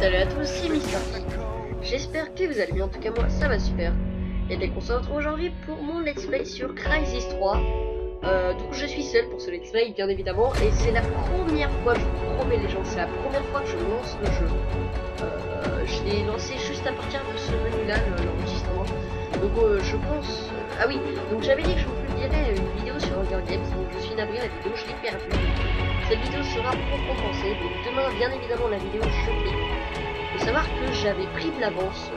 Salut à tous, c'est Mister P. J'espère que vous allez bien, en tout cas moi ça va super. Et dès qu'on se retrouve aujourd'hui pour mon let's play sur Crysis 3. Donc je suis seul pour ce let's play bien évidemment. Et c'est la première fois, je vous promets les gens, c'est la première fois que je lance le jeu. Je l'ai lancé juste à partir de ce menu là, l'enregistrement. Donc je pense... Ah oui, donc j'avais dit que je vous publierais une vidéo sur Hunger Games. Donc je suis navré, la vidéo je l'ai perdue. Cette vidéo sera pour compenser. Donc demain bien évidemment la vidéo je fais. Il faut savoir que j'avais pris de l'avance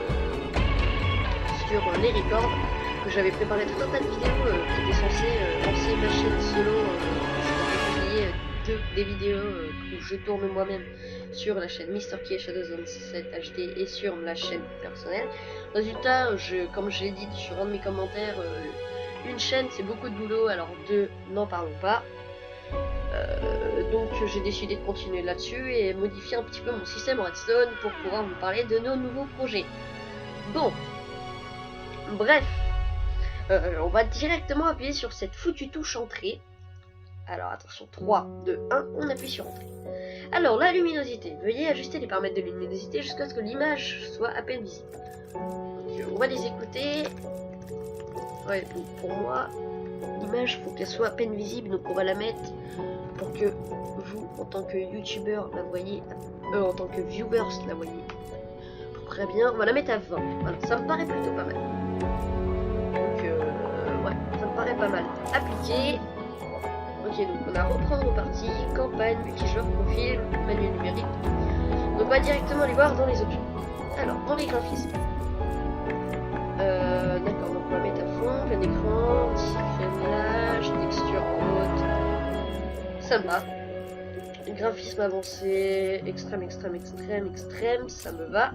sur les records, que j'avais préparé tout un tas de vidéos qui étaient censées lancer ma chaîne solo. Je publier des vidéos que je tourne moi-même sur la chaîne Mister K Shadows 7 HD et sur ma chaîne personnelle. Résultat, comme je l'ai dit sur un de mes commentaires, une chaîne c'est beaucoup de boulot, alors deux, n'en parlons pas. Donc j'ai décidé de continuer là-dessus et modifier un petit peu mon système Redstone pour pouvoir vous parler de nos nouveaux projets. Bon, bref, on va directement appuyer sur cette foutue touche entrée. Alors attention, 3, 2, 1, on appuie sur entrée. Alors la luminosité, veuillez ajuster les paramètres de luminosité jusqu'à ce que l'image soit à peine visible. Donc, on va les écouter. Ouais, donc pour moi, l'image, il faut qu'elle soit à peine visible, donc on va la mettre pour que vous, en tant que youtubeur, la voyez, en tant que viewers, la voyez très bien. On va la mettre à 20. Voilà, ça me paraît plutôt pas mal. Donc, ouais, ça me paraît pas mal. Appliquer. Ok, donc on a reprendre aux parties, campagne, multijoueur, profil, manuel numérique. Donc on va directement aller voir dans les options. Alors, dans les graphismes. D'accord, donc on va mettre à fond, plein écran, crénage, texture haute. Ça me va. Graphisme avancé, extrême, ça me va.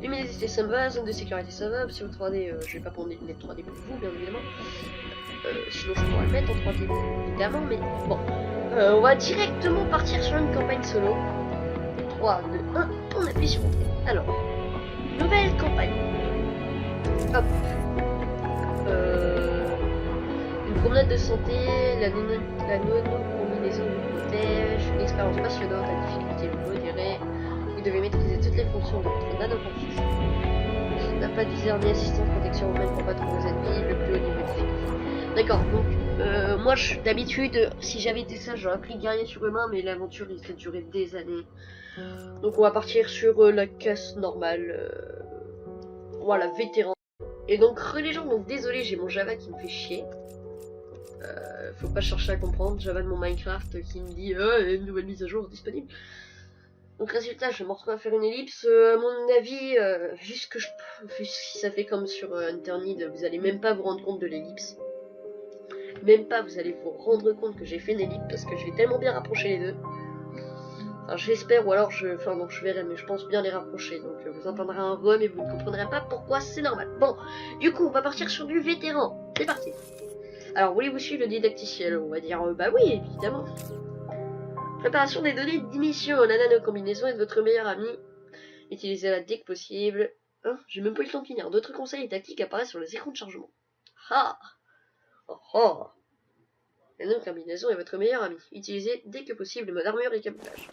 Luminosité, ça me va. Zone de sécurité, ça va. Option 3D, je vais pas prendre des lunettes 3D pour vous, bien évidemment. Sinon, je pourrais le mettre en 3D, évidemment, mais bon. On va directement partir sur une campagne solo. 3, 2, 1, on appuie sur entrée. Alors, nouvelle campagne. Hop. Une promenade de santé, la nono-combinaison vous protège, une expérience passionnante à difficulté modérée. Vous devez maîtriser toutes les fonctions de votre nano-config. N'a pas de viseur ni assistance protection humaine pour battre vos ennemis, le plus haut niveau de difficulté. D'accord, donc moi d'habitude, si j'avais été ça, j'aurais pris guerrier surhumain, mais l'aventure risque de durer des années. Donc on va partir sur la casse normale. Voilà, vétéran. Et donc, les gens, donc désolé, j'ai mon Java qui me fait chier. Faut pas chercher à comprendre, Java de mon Minecraft qui me dit une nouvelle mise à jour disponible. Donc résultat, je me retrouve à faire une ellipse. À mon avis, vu si ça fait comme sur Internid, vous allez même pas vous rendre compte de l'ellipse. Même pas, vous allez vous rendre compte que j'ai fait une ellipse parce que je vais tellement bien rapprocher les deux. Enfin, j'espère, ou alors je verrai, mais je pense bien les rapprocher. Donc vous entendrez un rem et vous ne comprendrez pas pourquoi, c'est normal. Bon, du coup, on va partir sur du vétéran. C'est parti. Alors, voulez-vous suivre le didacticiel? On va dire, bah oui, évidemment. Préparation des données d'émission. La nano-combinaison est votre meilleur ami. Utilisez-la dès que possible. Hein, j'ai même pas eu le temps de finir. D'autres conseils et tactiques apparaissent sur les écrans de chargement. Ah oh, oh. La nano-combinaison est votre meilleur ami. Utilisez dès que possible le mode armure et camouflage.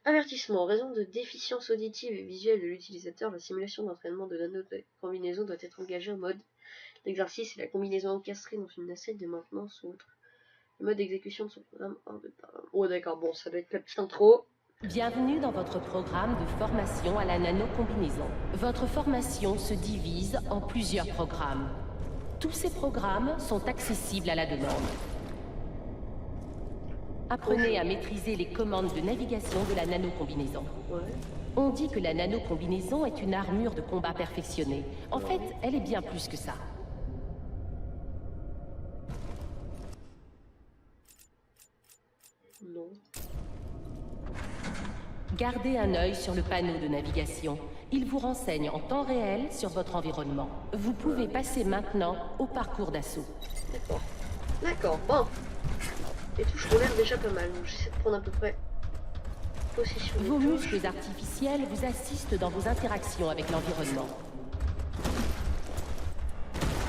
Avertissement. En raison de déficiences auditives et visuelles de l'utilisateur, la simulation d'entraînement de nano-combinaison doit être engagée en mode d'exercice et la combinaison encastrée dans une assiette de maintenance ou autre. Le mode d'exécution de son programme hors de parole. Oh d'accord, bon, ça doit être la petite intro. Bienvenue dans votre programme de formation à la nano-combinaison. Votre formation se divise en plusieurs programmes. Tous ces programmes sont accessibles à la demande. Apprenez à maîtriser les commandes de navigation de la nano-combinaison. Ouais. On dit que la nano-combinaison est une armure de combat perfectionnée. En fait, elle est bien plus que ça. Non. Gardez un œil sur le panneau de navigation. Il vous renseigne en temps réel sur votre environnement. Vous pouvez passer maintenant au parcours d'assaut. D'accord. D'accord, bon. Les touches ont l'air déjà pas mal, donc j'essaie de prendre à peu près possession des Vos touches. muscles artificiels vous assistent dans vos interactions avec l'environnement.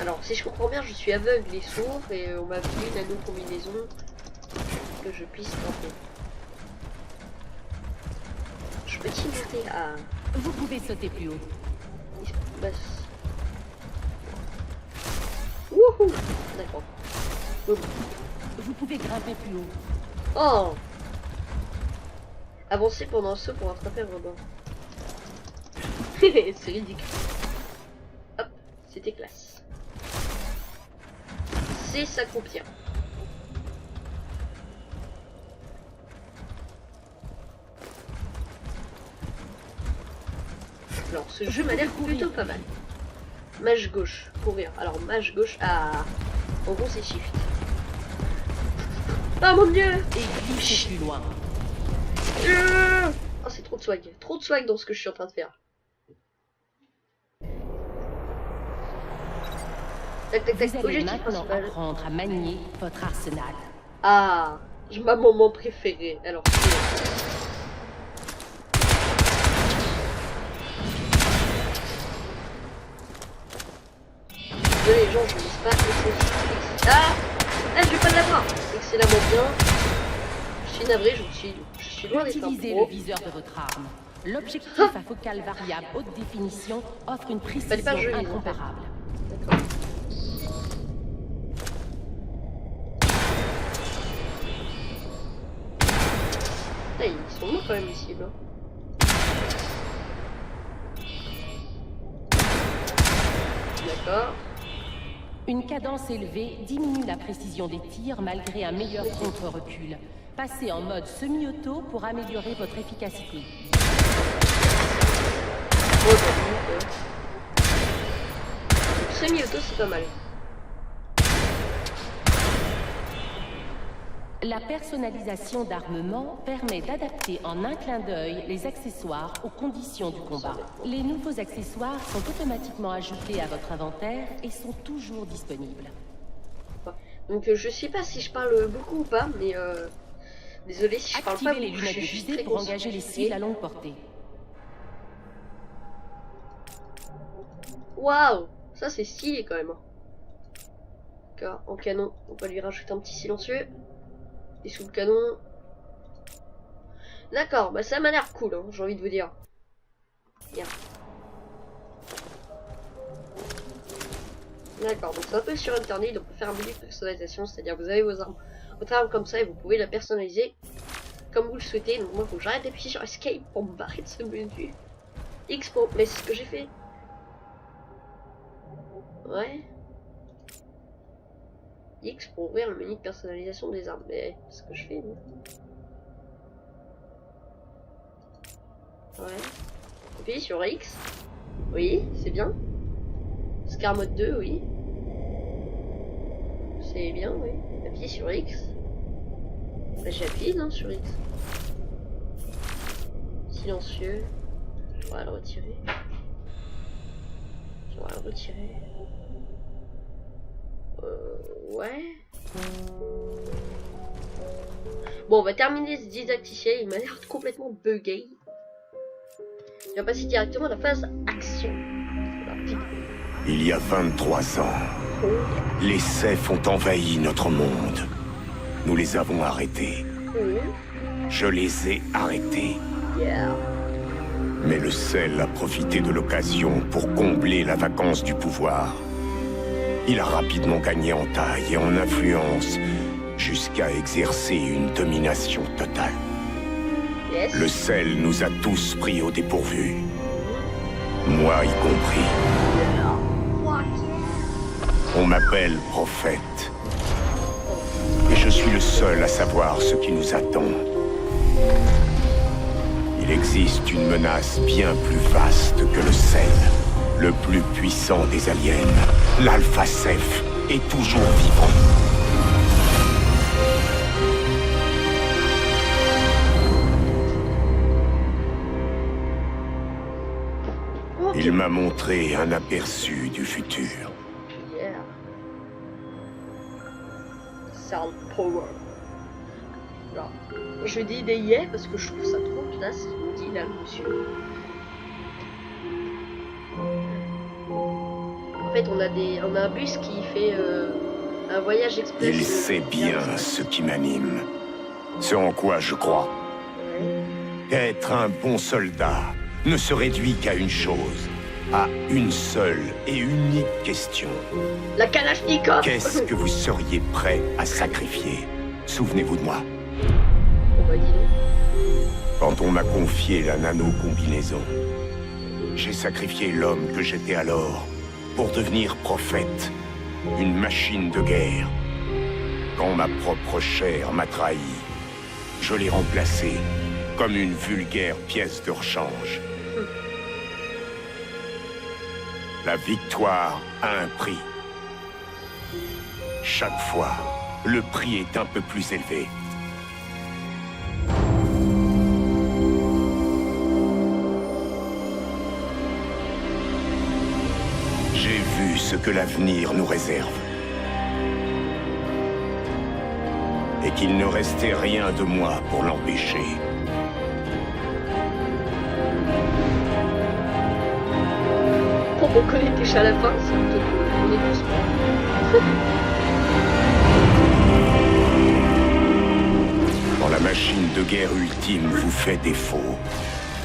Alors, si je comprends bien, je suis aveugle et sourd, et on m'a vu nano-combinaison que je puisse tenter. petit monter à... Vous pouvez sauter plus haut. Wouhou. D'accord. Vous pouvez grimper plus haut. Oh. Avancer pendant un saut pour attraper un rebond. C'est ridicule. Hop, c'était classe. C'est s'accomplir. Alors, ce jeu m'a l'air plutôt pas mal. Mage gauche, courir. Alors, mage gauche, ah. En gros, c'est shift. Oh mon dieu! Et glissez plus loin. Oh, c'est trop de swag. Trop de swag dans ce que je suis en train de faire. Tac, tac, tac. Vous allez maintenant apprendre à manier votre arsenal. Ah, ma moment préférée. Alors, désolé les gens, je ne lise pas. Ah, je vais pas l'avoir. Excellemment bien. Je suis navré, je suis loin d'être un Utilisez pro. le viseur de votre arme. L'objectif à focale variable haute définition offre une précision incomparable. D'accord. Ah, ils sont longs quand même les cibles. D'accord. Une cadence élevée diminue la précision des tirs malgré un meilleur contre-recul. Passez en mode semi-auto pour améliorer votre efficacité. Semi-auto, c'est pas mal. La personnalisation d'armement permet d'adapter en un clin d'œil les accessoires aux conditions du combat. Les nouveaux accessoires sont automatiquement ajoutés à votre inventaire et sont toujours disponibles. Donc je sais pas si je parle beaucoup ou pas, mais désolé si je parle pas beaucoup. Activez les lunettes de visée pour engager les cibles à longue portée. Waouh, ça c'est stylé quand même. D'accord, en canon, on va lui rajouter un petit silencieux. Et sous le canon. D'accord, bah ça m'a l'air cool, hein, j'ai envie de vous dire. Bien. D'accord, donc c'est un peu sur internet, on peut faire un menu de personnalisation, c'est-à-dire vous avez votre arme comme ça et vous pouvez la personnaliser comme vous le souhaitez. Donc moi, il faut que j'arrête d'appuyer sur Escape pour me barrer de ce menu. X pour... Mais c'est ce que j'ai fait. Ouais. X pour ouvrir le menu de personnalisation des armes. Mais c'est ce que je fais, non? Ouais. Appuyez sur X. Oui, c'est bien. Scar mode 2, oui. C'est bien, oui. Appuyez sur X. Bah, j'appuie, non, sur X. Silencieux. On va le retirer. On va le retirer. Ouais. Bon, on va terminer ce didacticien. Il m'a l'air complètement buggé. On va passer directement à la phase action. Il y a 23 ans, les Seth ont envahi notre monde. Nous les avons arrêtés. Je les ai arrêtés. Yeah. Mais le Sel a profité de l'occasion pour combler la vacance du pouvoir. Il a rapidement gagné en taille et en influence jusqu'à exercer une domination totale. Yes. Le Sel nous a tous pris au dépourvu. Moi y compris. On m'appelle prophète. Et je suis le seul à savoir ce qui nous attend. Il existe une menace bien plus vaste que le Sel. Le plus puissant des aliens, l'Alpha Ceph, est toujours vivant. Il m'a montré un aperçu du futur. Yeah. Sound power. Alors, je dis des yeah parce que je trouve ça trop classe ce qu'il dit là, le monsieur. En fait, on a un bus qui fait un voyage express. Il sait bien ce qui m'anime, ce en quoi je crois. Ouais. Être un bon soldat ne se réduit qu'à une chose, à une seule et unique question. La Kalachnikov. Qu'est-ce que vous seriez prêt à sacrifier? Souvenez-vous de moi. Bon bah dis donc. Quand on m'a confié la nano-combinaison, j'ai sacrifié l'homme que j'étais alors pour devenir prophète, une machine de guerre. Quand ma propre chair m'a trahi, je l'ai remplacé comme une vulgaire pièce de rechange. La victoire a un prix. Chaque fois, le prix est un peu plus élevé. J'ai vu ce que l'avenir nous réserve. Et qu'il ne restait rien de moi pour l'empêcher. Pour reconnaître les chats à la fin, c'est plutôt cool. On est tous morts. Quand la machine de guerre ultime vous fait défaut,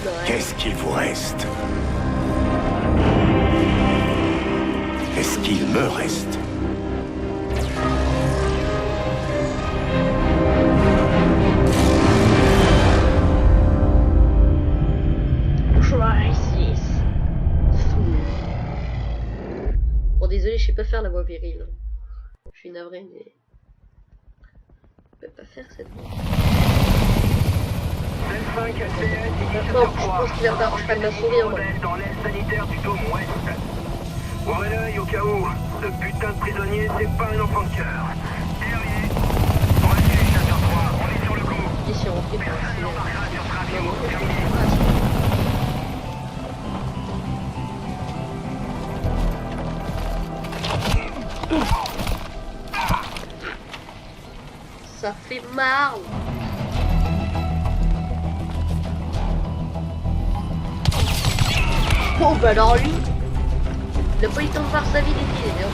Ouais. qu'est-ce qu'il vous reste? Qu'est-ce qu'il me reste? Crisis. Bon, désolé, je sais pas faire la voix virile. Je suis navré, mais je peux pas faire cette voix. Maintenant, je pense qu'il arracherait de ma souris en vrai. Dans l'aile sanitaire du dôme ouest. Ouvrez l'œil au cas où. Ce putain de prisonnier, c'est pas un enfant de cœur. Terrier. Voici les chasseurs 3, on est sur le coup. Ici, on fait Personne n'embarquera sur ce radio. Non, non, Terminé. ça fait mal. Oh bah alors lui, il a pas eu le temps de voir sa vie défilée, hein.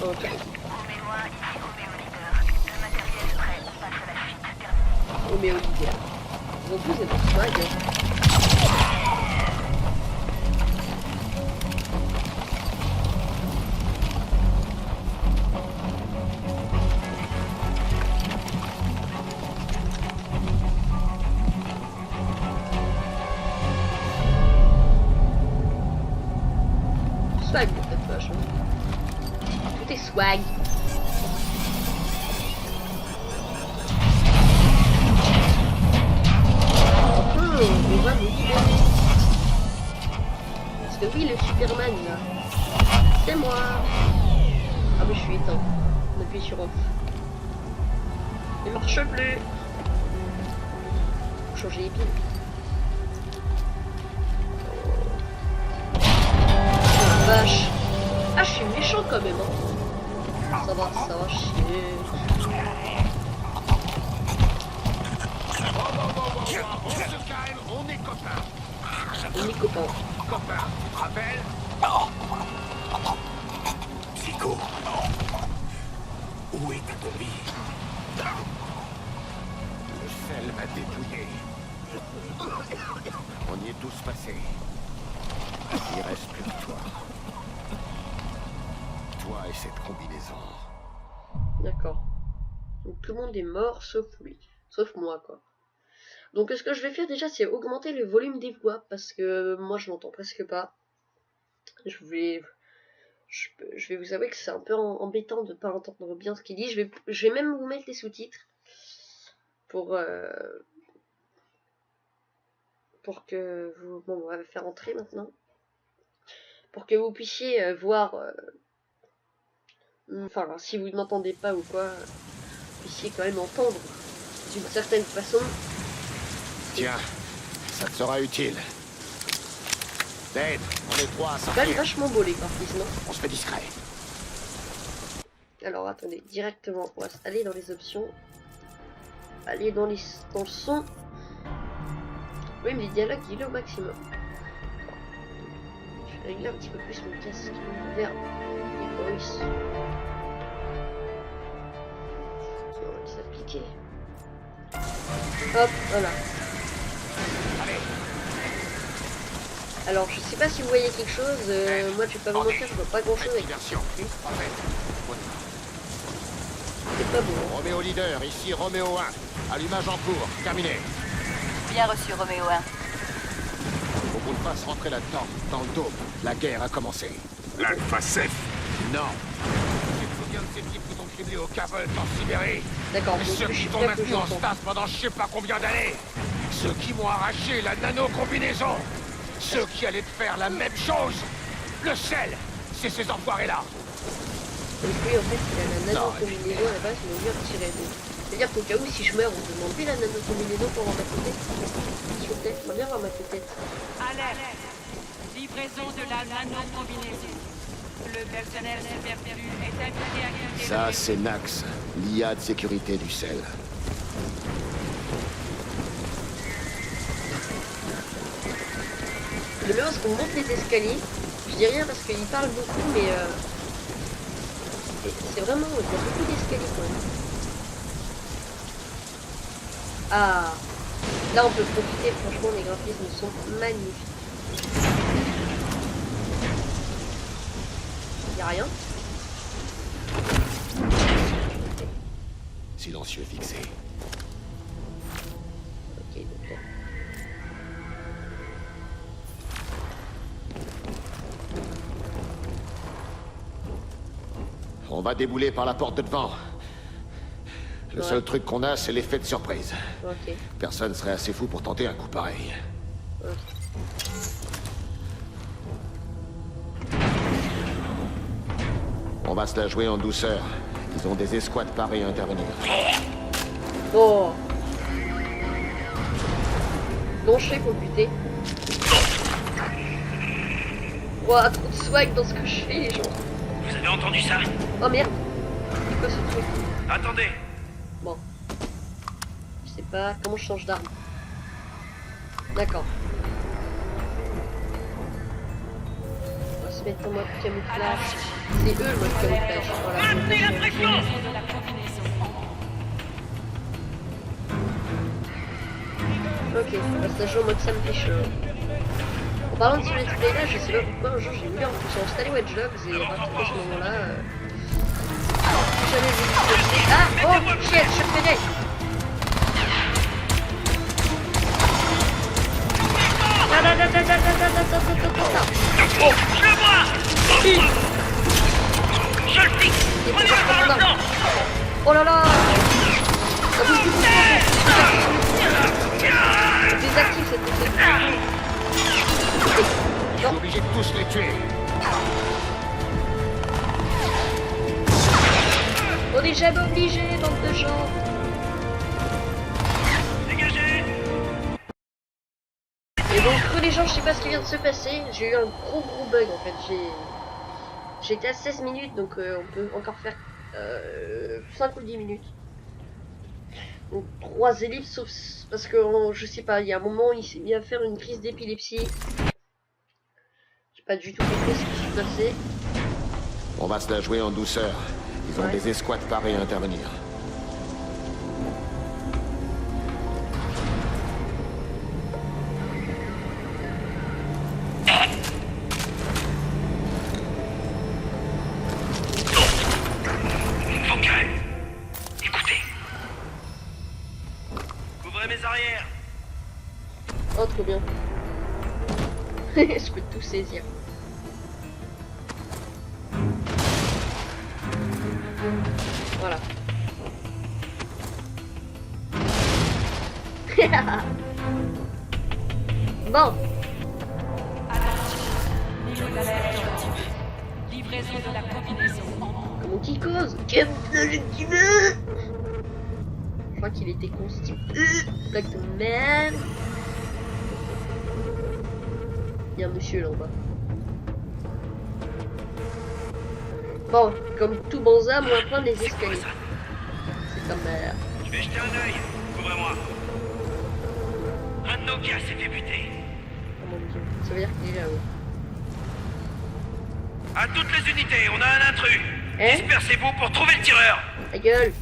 Ok. Roméo leader. En plus, c'est pas swag. Swag, peut-être vachement. Tout est swag. On va nous libérer. Parce que oui, le Superman là, c'est moi. Ah mais je suis éteint. On appuie sur off. Il marche plus. Faut changer les piles. Oh, vache. Ah je suis méchant quand même hein. Ça va chier. On se calme, on est copains. On est copains. Copains, tu te rappelles? Psycho, où est ta combi? Le sel m'a dépouillé. On y est tous passés. Il reste plus que toi. Toi et cette combinaison. D'accord. Donc tout le monde est mort sauf lui. Sauf moi quoi. Donc ce que je vais faire déjà c'est augmenter le volume des voix parce que moi je n'entends presque pas. Je vais vous avouer que c'est un peu embêtant de ne pas entendre bien ce qu'il dit. Je vais même vous mettre les sous-titres pour que vous... Bon, on va faire entrer maintenant. Pour que vous puissiez voir... Enfin, si vous ne m'entendez pas ou quoi, vous puissiez quand même entendre d'une certaine façon. Tiens, ça te sera utile. Dave, on est trois à C'est quand même sortir. vachement beau les graphismes. On se fait discret. Alors attendez, directement, on va aller dans les options. Aller dans le son. Oui, mais les dialogues, il est au maximum. Je vais régler un petit peu plus mon casque. Vers les voice. Ok. Hop, voilà. Alors, je sais pas si vous voyez quelque chose. Moi, je vais pas vous mentir, je vois pas grand chose avec Diversion. C'est pas beau. Roméo leader, ici Roméo 1. Allumage en cours, terminé. Bien reçu, Roméo 1. Faut qu'on le fasse rentrer là-dedans, dans le dôme. La guerre a commencé. L'Alpha Ceph. Non. Tu te souviens de ces types qui t'ont criblé au Cabot en Sibérie? D'accord, Et donc ceux je qui suis t'ont prêt que maintenu en j'entends. stase pendant je sais pas combien d'années? Ceux qui m'ont arraché la nano-combinaison? Ceux qui allaient te faire la même chose? Le sel, c'est ces enfoirés-là. Donc lui, en fait, il a la Non, nano-combinaison à la base, mais on lui a retiré. C'est-à-dire qu'au cas où, si je meurs, on peut m'enlever la nano-combinaison pour avoir ma tête. S'il vous plaît, j'aimerais bien avoir ma tête. Alerte! Livraison de la nano-combinaison. Le personnel superflu est invité à quitter Ça, le c'est Nax, l'IA de sécurité du sel. Le mieux, c'est qu'on monte les escaliers. Je dis rien parce qu'il parle beaucoup, mais c'est vraiment... Il y a beaucoup d'escaliers quand même. Ah, là on peut profiter, franchement les graphismes sont magnifiques. Y'a rien. Silencieux fixé. Ok, donc là. On va débouler par la porte de devant. Le Ouais. seul truc qu'on a, c'est l'effet de surprise. Ok, Personne serait assez fou pour tenter un coup pareil. ok. On va se la jouer en douceur. Ils ont des escouades parées à intervenir. Oh. Comment je fais pour le buter? Ouah, trop de swag dans ce que je fais les gens. Vous avez entendu ça? Oh merde. C'est quoi ce truc? Attendez. Bon. Je sais pas comment je change d'arme. D'accord. On va se mettre en mode camouflage. C'est eux le mode camouflage. Voilà. Maintenez la pression! livraison de la combinaison. Ok, on va se la jouer en mode Sam Fisher. En parlant de ce let's play là, je sais pas pourquoi un jour j'ai voulu en plus installer Watch Dogs et à partir de ce moment là. Jamais vu ce que c'est. Ah! Oh shit, je fais Oh! Je le vois! Je le fixe! Il est Prenez pas le par le content. flanc! Oh là là! Ça bouge du coup. Désactive cette effet. Je suis obligé de tous les tuer. On est jamais obligé, bande de gens. Dégagez! Et donc, les gens, je sais pas ce qui vient de se passer. J'ai eu un gros bug en fait. J'étais à 16 minutes, donc on peut encore faire 5 ou 10 minutes. Donc 3 ellipses, sauf parce que je sais pas, il y a un moment, il s'est mis à faire une crise d'épilepsie. J'ai pas du tout compris ce qui s'est passé. On va se la jouer en douceur. Ils ont Ouais. des escouades parées à intervenir. Focal! Écoutez! Couvrez mes arrières! Oh, trop bien. Je peux tout saisir. Voilà. Bon, Niveau d'alerte activé. Livraison de la combinaison. comment qu'il cause? Camouflage activé. Je crois qu'il était constipé. Blague de merde. Il y a un monsieur là en bas. Bon, comme tout bon âme, on va prendre les escaliers. C'est comme Je vais jeter un œil. Couvrez-moi. Un de nos gars s'est fait buter. Oh mon dieu, ça veut dire qu'il est là-haut. À toutes les unités, on a un intrus. Hein? Dispersez-vous pour trouver le tireur. Ta gueule.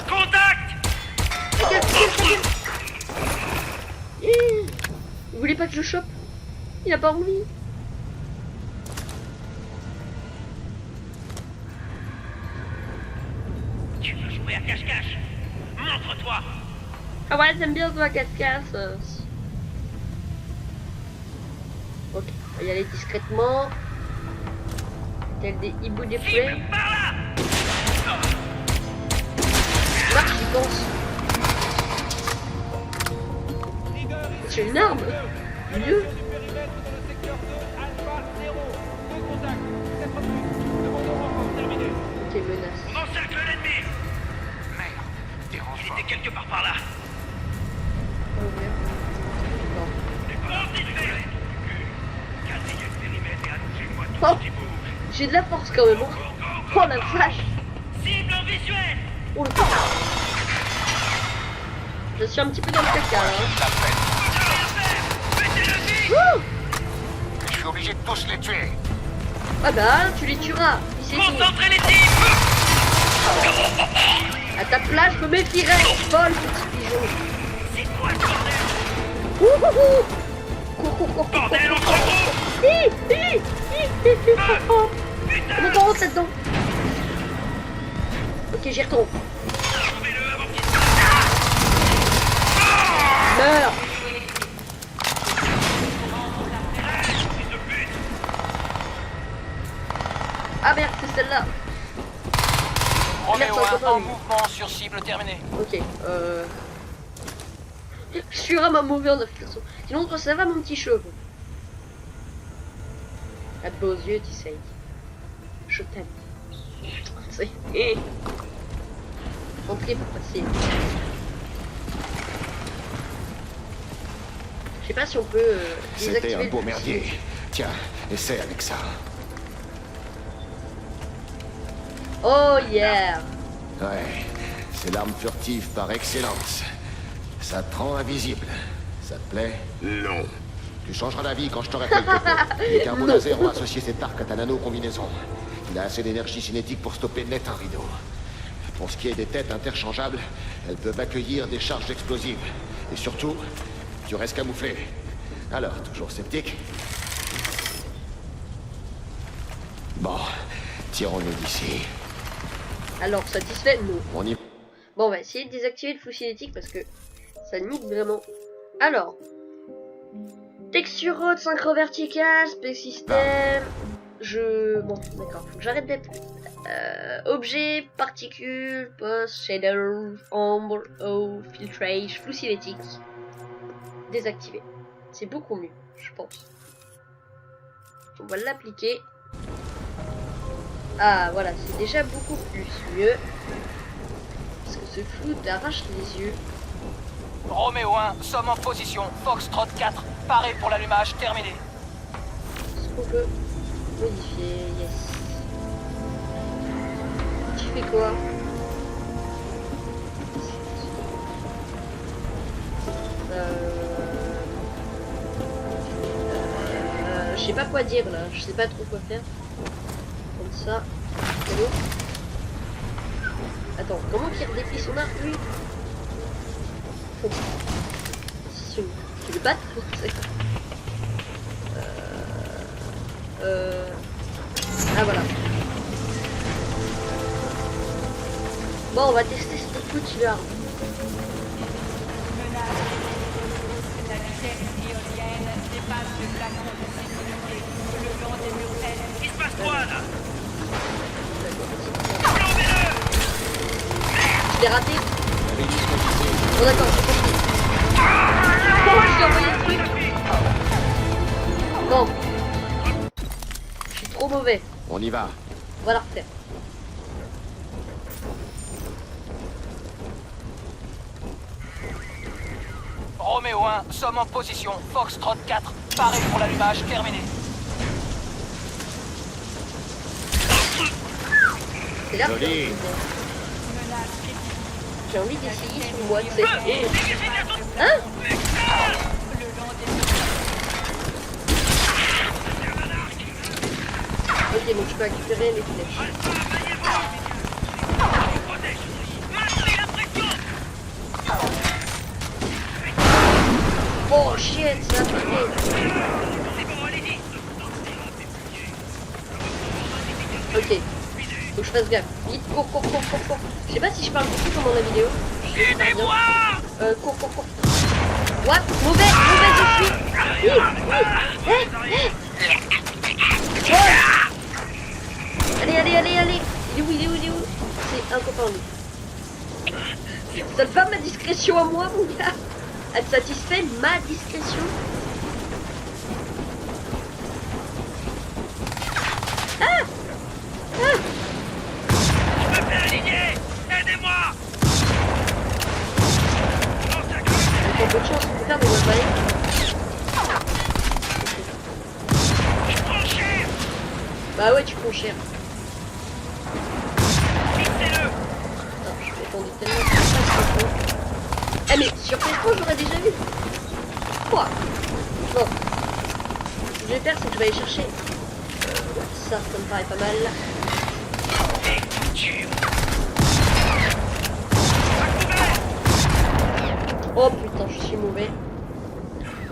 Contact! Ta gueule, ta gueule. Vous voulez pas que je chope? Il a pas envie. Tu veux jouer à cache-cache? Montre-toi! Ah ouais, j'aime bien toi casse-casse. Ok, on va y aller discrètement. Tel des hiboux des prés. Cible par là! Marche, j'y pense. J'ai une arme. Mieux. Ok, menace. On encercle l'ennemi! Merde, dérange Il pas. était quelque part par là. Oh merde. Bon. Quadrillé le périmètre et annoncez-moi tout Oh, ce qui bouge. j'ai de la force quand même. Hein. Oh la vache. Cible en visuel! Oh le putain. Je suis un petit peu dans le caca là. Hein. La peine. Wouh. Je suis obligé de tous les tuer. Ah bah tu les tueras. Puis c'est tout. Concentrez les cibles! À ta place, je me méfierais. Vol, petit pigeon. C'est quoi ce bordel? Ouh. Cours, cours, cours, cours. Bordel, on se retrouve! On est pas rentre là-dedans. Ok, j'y retourne. Trouvez-le avant qu'il Meurs. Ah merde, c'est celle-là. Roméo Merde, ça 1 va, en oui. mouvement sur cible terminé. Ok, je suis vraiment mauvais en affectation. Sinon, ça va mon petit cheveu. À de beaux yeux, tu sais. Je t'aime. C'est... Entrez pour passer. Je sais pas si on peut C'était désactiver un beau le merdier. fusil. Tiens, essaie avec ça. Oh yeah. Ouais, c'est l'arme furtive par excellence. Ça te rend invisible. Ça te plaît? Non. Tu changeras d'avis quand je t'aurai fait le topo. Les carbonazères ont associé cet arc à ta nano-combinaison. Il a assez d'énergie cinétique pour stopper net un rideau. Pour ce qui est des têtes interchangeables, elles peuvent accueillir des charges explosives. Et surtout, tu restes camouflé. Alors, toujours sceptique? Bon, tirons-nous d'ici. Alors, satisfait? Non. On y... Bon, on va essayer de désactiver le flou cinétique parce que ça nique vraiment. Alors, texture haute, synchro vertical, space system. Bon, d'accord, faut que j'arrête d'être. Objet, particules, post, shadow, ombre, eau, filtrage, flou cinétique. Désactivé. C'est beaucoup mieux, je pense. On va l'appliquer. Ah, voilà, c'est déjà beaucoup plus mieux. Parce que ce flou t'arrache les yeux. Roméo 1, sommes en position. Foxtrot 4, paré pour l'allumage terminé. Est-ce qu'on peut modifier? Yes. Tu fais quoi? Je sais pas quoi dire là, je sais pas trop quoi faire. Comme ça. Hello. Attends, comment qu'il redéplie son arc lui? Oh. Tu le battes? Ah voilà. Bon, on va tester cette petite arme. La vitesse éolienne dépasse le plafond de sécurité le long des murs Est. Il se passe quoi là? Je l'ai raté. Oh d'accord, j'ai compris. Oh, je t'ai envoyé le truc. Non. Je suis trop mauvais. On y va. On va la refaire. Roméo 1, sommes en position. Foxtrot 4, paré pour l'allumage terminé. C'est là. Joli. J'ai envie d'essayer sur moi, tu sais. Hein? Ok, donc je peux récupérer les flèches. Oh shit, ça a pété. Ok, faut que je fasse gaffe. Vite, cours. Je sais pas si je parle beaucoup pendant la vidéo. Aidez-moi. Cours. What? Mauvais je suis. Allez. Il est où? C'est un copain lui. Ça te va ma discrétion à moi, mon gars? Elle satisfait ma discrétion? Je me fais aligner. Aidez-moi. Avec un peu de chance, on peut faire des wallbang. Je prends cher. Bah ouais, tu prends cher. Fixez-le. Non, je vais tendre tellement que c'est pas ce qu'il faut. Eh mais sur PS3 je l'aurais déjà vu. Quoi? Bon. Ce que je vais faire c'est que je vais aller chercher. Ça me paraît pas mal. Oh putain, je suis mauvais.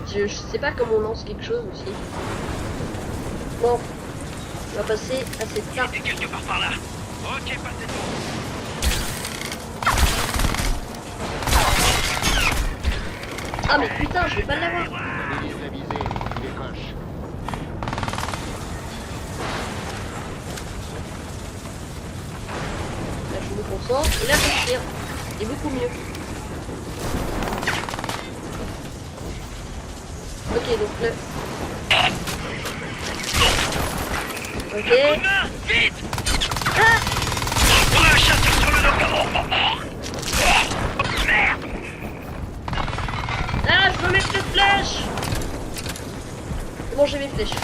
Je sais pas comment on lance quelque chose aussi. Bon. On va passer à cette carte. Il était quelque part par là. Ok, passez tout. Ah mais putain, je vais pas l'avoir. Là je me concentre et là je tire. C'est beaucoup mieux. Ok donc là. Ok. Vite. Ah! On a un chasseur sur le dos. Merde. Ah, je veux mettre les flèches. C'est bon, j'ai mes flèches.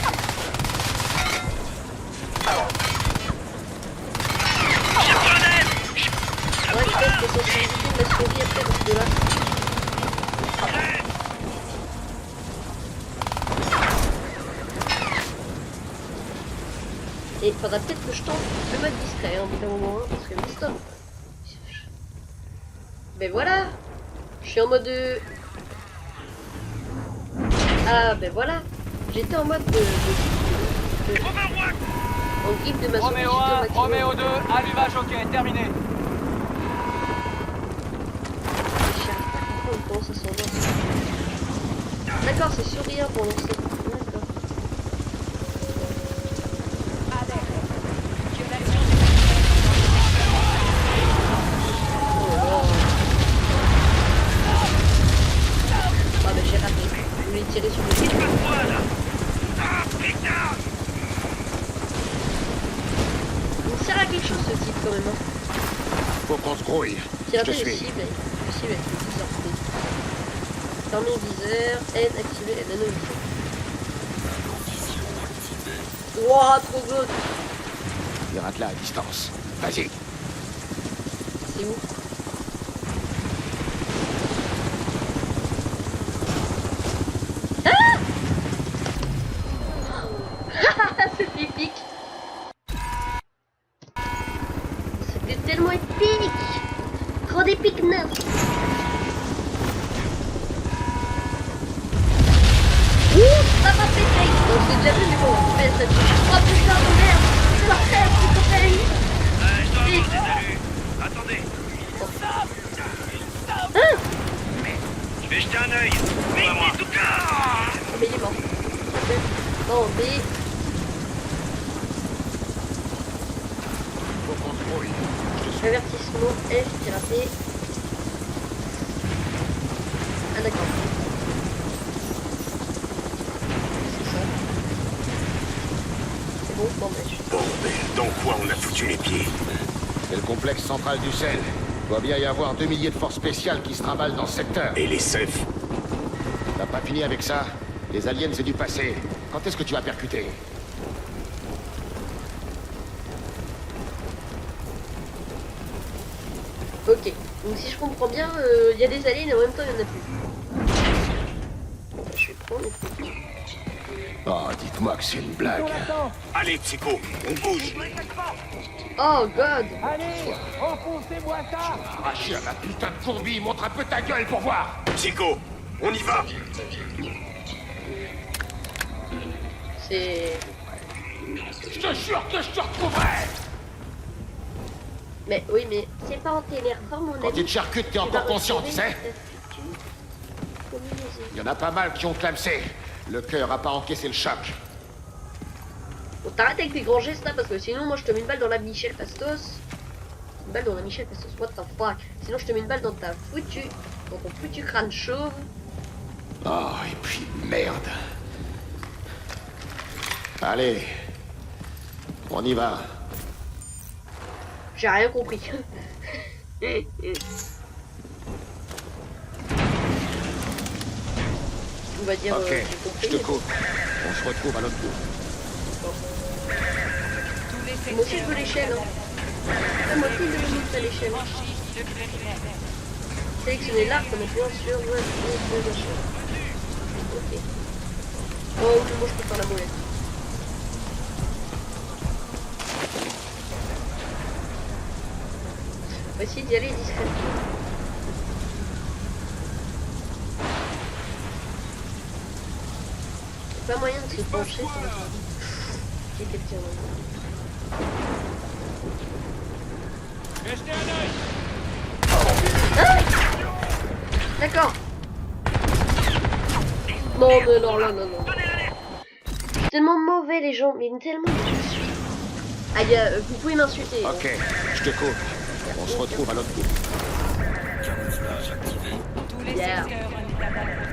Ouais, je pense que c'est censé éviter de mettre son vie après parce que là... Et il faudra peut-être que je tente le mode discret, hein, au bout d'un moment, hein, parce que le stop. Ben voilà. Je suis en mode... Ah ben voilà, j'étais en mode en grip de ma souris. Roméo 1, Roméo 2, allumage ok, terminé. J'arrive pas à comprendre comment ça s'envoie. D'accord, c'est sourire pour lancer. D'accord. Ah ben j'ai raté. Je voulais tirer sur le pied. Il sert à quelque chose ce type quand même. Hein. Faut qu'on se grouille. Je Pirater te le suis. cible avec le viseur P. Fermer le viseur, N, activer la nanovision. Wouah, trop good. Pirate là à distance. Vas-y. C'est où? C'est épique. C'était tellement épique. Trop d'épique neuf. Ouh, ça m'a fait cake. Donc c'est déjà vu mais bon, on fait ça. Oh putain de merde. C'est la crème, c'est la crème. Je dois avoir des saluts. Attendez. Hein? Je vais jeter un œil. Mais en tout cas. Oh mais il est mort. Bon, B. Faut qu'on se grouille. Avertissement F, piraté. Ah d'accord. C'est ça. C'est bon, bandage. Bordel, dans quoi on a foutu les pieds? C'est le complexe central du sel. Doit bien y avoir 2 milliers de forces spéciales qui se trimballent dans ce secteur. Et les Cephes? T'as pas fini avec ça? Les aliens, c'est du passé. Quand est-ce que tu vas percuter? Ok. Donc si je comprends bien, il y a des aliens et en même temps il n'y en a plus. Bon, bah, je vais prendre les trucs. Oh, dites-moi que c'est une blague. Allez, Psycho, on bouge. Oh god. Allez, enfoncez-moi ça. Arraché à la putain de fourbi, montre un peu ta gueule pour voir. Psycho, On y va. C'est... Je te jure que je te retrouverai. Mais oui, mais c'est pas en t'énervant, mon ami. Quand il te charcute, t'es encore conscient, tu sais. Il y en a pas mal qui ont clamsé. Le cœur a pas encaissé le choc. Bon, t'arrêtes avec tes grands gestes là, parce que sinon, moi je te mets une balle dans la Michel Pastos. Une balle dans la Michel Pastos, what the fuck. Sinon, je te mets une balle dans ton foutu crâne chauve. Oh, et puis merde. Allez. On y va. J'ai rien compris. On va dire. Ok, j'ai je compris. te coupe. On se retrouve à l'autre bout. Tous les Moi aussi je veux l'échelle. Hein. Ah, moi aussi je veux monter à l'échelle. franchissent le périmètre. Sélectionnez l'arc en appuyant sur le machin. Ok. Oh, moi je peux faire la molette. On va essayer d'y aller discrètement. Pas moyen de se pencher sur le truc. Il y a quelqu'un là. Ah, d'accord. Non, mais non, non, non, non. Je suis tellement mauvais les gens, mais tellement que je suis. Aïe, vous pouvez m'insulter. Ok, je te coupe. On se retrouve à l'autre bout. Tous les Yeah. secteurs en état d'alerte.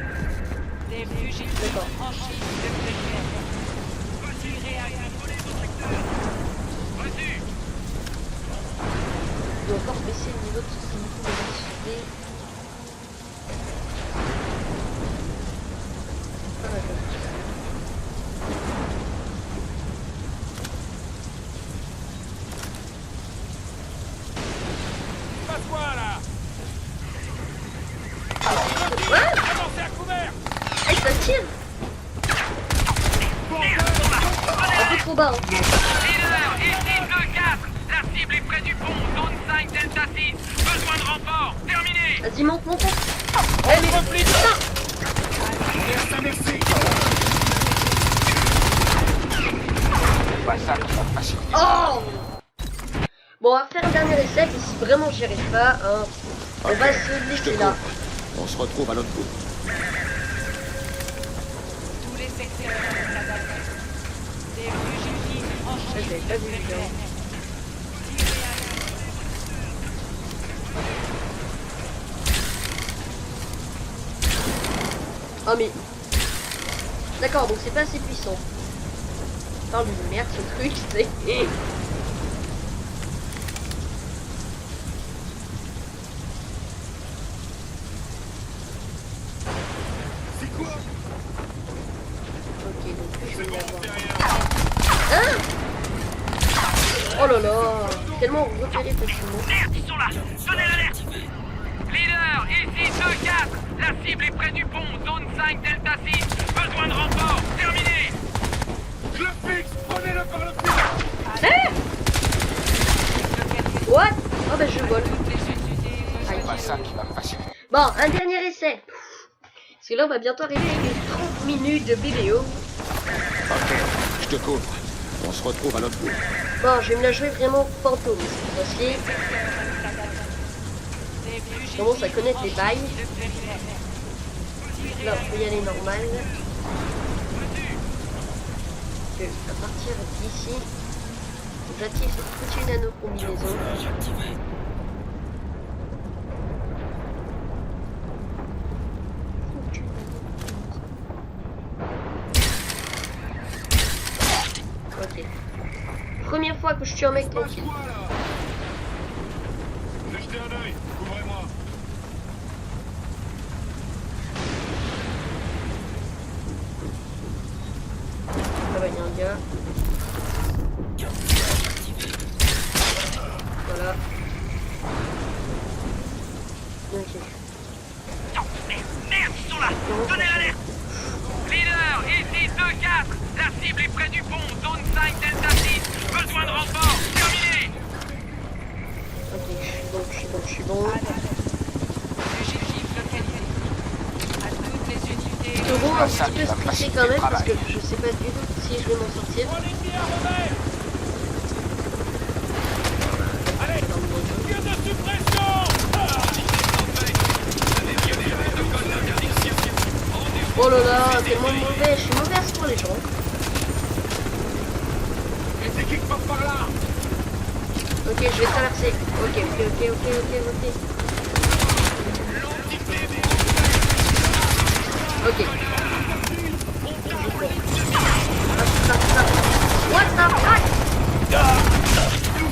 Des fugitifs D'accord. franchissent le périmètre. Tirez à Je dois encore baisser le niveau de sensibilité. Ah, d'accord. Passe-moi là. Ouais. Avancez à couvert. Hey, ça tire. Un peu trop bas. Hein. Leader, ici 2-4. La cible est près du pont, zone 5, Delta 6. Besoin de renfort. Terminé. Vas-y, monte, monte. Ouais, mais Pas ça comme ça, facile. oh. Bon, on va refaire un dernier essai, et si vraiment j'y arrive pas, hein, on va se Je te laisser là. coupe. On se retrouve à l'autre bout. tous les secteurs en état d'alerte. Des fugitifs Ah, je franchissent l'avais pas le vu, périmètre. Ah mais... D'accord, donc c'est pas assez puissant. Parle d'une merde ce truc, c'est... Ok, donc je vais l'avoir. Hein? Oh là là, tellement repéré facilement. Merde, ils sont là. Donnez l'alerte. Leader, ici 2-4. La cible est près du pont, zone 5, Delta 6. Besoin de renfort. Terminé. Je le fixe. Prenez-le par le cou. Hein? What? Oh bah je vole. C'est pas ça qui va me faciliter. Bon, un dernier essai. Parce que là on va bientôt arriver avec les 30 minutes de vidéo. Ok, je te coupe. On se retrouve à l'autre bout. Bon, je vais me la jouer vraiment fantôme cette fois-ci. Je commence à connaître les bails. Là, on peut y aller normal. Que à partir d'ici, j'active cette foutue nano combinaison. Ok. Première fois que je tue un mec tranquille. Jetez un œil. Couvrez-moi. Ah bah, il y a un gars. Voilà. Ok. Merde, ils sont là. Donnez l'alerte. Leader, ici 2-4. La cible est près du pont, zone 5, Delta 6. Besoin de renfort. Terminé. Ok, je suis bon. Fugitifs localisés. À toute un petit peu stressé quand même parce que je sais pas du tout si je vais m'en sortir. Oh là là, tellement mauvais, je suis mauvais à ce point les gens. Ok, je vais traverser. Ok. Ok. What the fuck?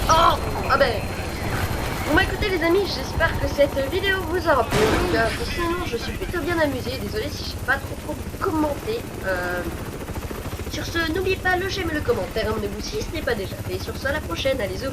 Oh! Ah ben... Bon bah écoutez les amis, j'espère que cette vidéo vous aura plu. Sinon je suis plutôt bien amusé. Désolé si j'ai pas trop commenté. Sur ce, n'oubliez pas le j'aime et le commentaire, abonnez-vous si ce n'est pas déjà fait. Sur ce, à la prochaine, allez-y.